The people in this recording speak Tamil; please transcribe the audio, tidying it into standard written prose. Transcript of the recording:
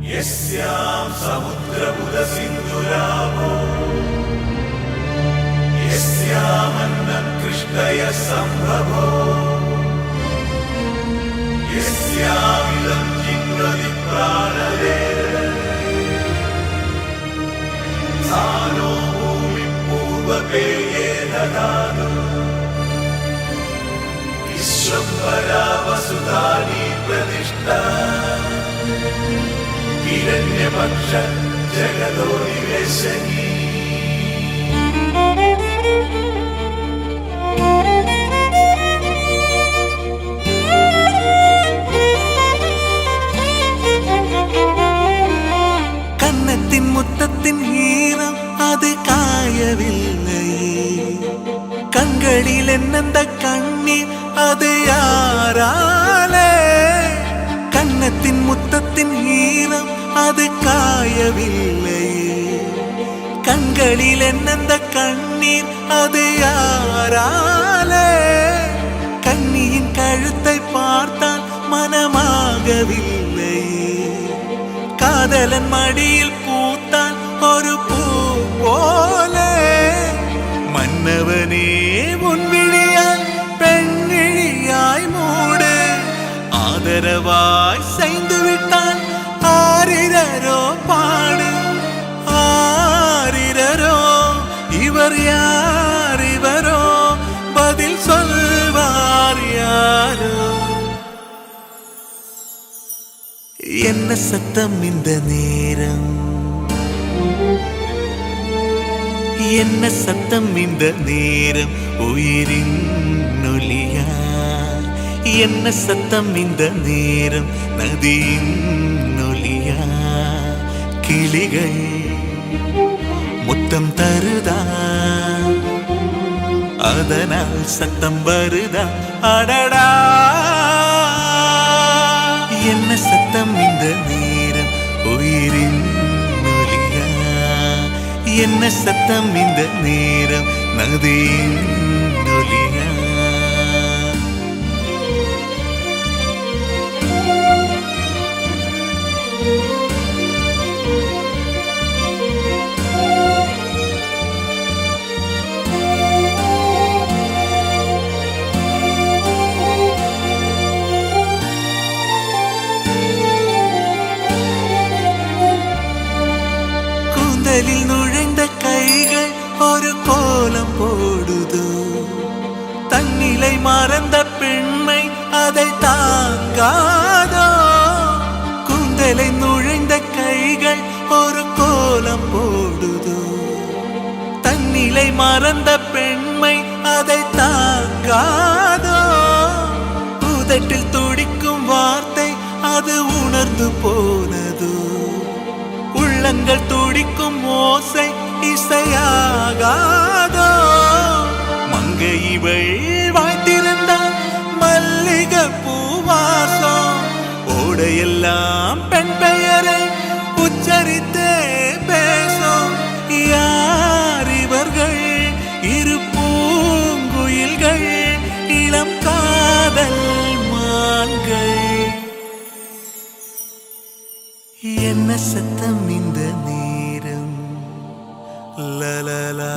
यस्यां समुद्रबुधसिन्धुरावो यस्यामन्नं कृष्णय सम्भवो यस्यामिदं जिह्वति प्राणदे सा नो भूमिः पूर्वपेये ददातु विश्वम्भरा वसुधानि प्रतिष्ठा हिरण्यपक्ष जगदो निवेशनी கன்னத்தின் முத்தத்தின் ஈரம் அது காயவில்லையே கண்களில் என்னந்த கண்ணீர் அது யாராலே கன்னத்தின் முத்தத்தின் ஈரம் அது காயவில்லையே கண்களில் என்னந்த கண்ணீர் அது யாராலே கண்ணியின் கழுத்தை பார்த்தால் மனமாகவில்லையே காதலன் மடியில் பூத்தான் ஒரு பூ போலே மன்னவனே உன் விழியால் பெண்ணிழியாய் மூடு ஆதரவாய் செய்து விட்டான் ஆரிரரோ பாடு ஆரிரரோ இவர் யார் இவரோ பதில் சொல்வார் யாரோ என்ன சத்தம் இந்த நேரம் என்ன சத்தம் இந்த நேரம் உயிரின் ஒலியா என்ன சத்தம் இந்த நேரம் நதியின் ஒலியா கிளிகள் முத்தம் தருதா அதனால் சத்தம் வருதா அடடா என்ன சத்தம் இந்த நேரம் உயிரின் ஒலியா என்ன சத்தம் இந்த நேரம் நதியின் ஒலியா கூந்தலில் நுழைந்த கைகள் ஒரு கோலம் போடுதோ தன்னிலை மறந்த பெண்மை அதை தாங்காதோ கூந்தலை நுழைந்த கைகள் ஒரு கோலம் போடுதோ தன்னிலை மறந்த பெண்மை அதை தாங்காதோ உதட்டில் துடிக்கும் வார்த்தை அது உணர்ந்து போனதோ உள்ளங்கள் துடிக்கும் ஓசை இசையாகாதோ மங்கை இவள் வாய்த்திருந்தால் மல்லிகை பூவாசம் ஓடையெல்லாம் பெண் பெயரை உச்சரித்தே பேசும் யார் இவர்கள் இரு பூங்குயில்கள் இளம் காதல் மான்கள் என்ன சத்தம் இந்த நேரம் லலலா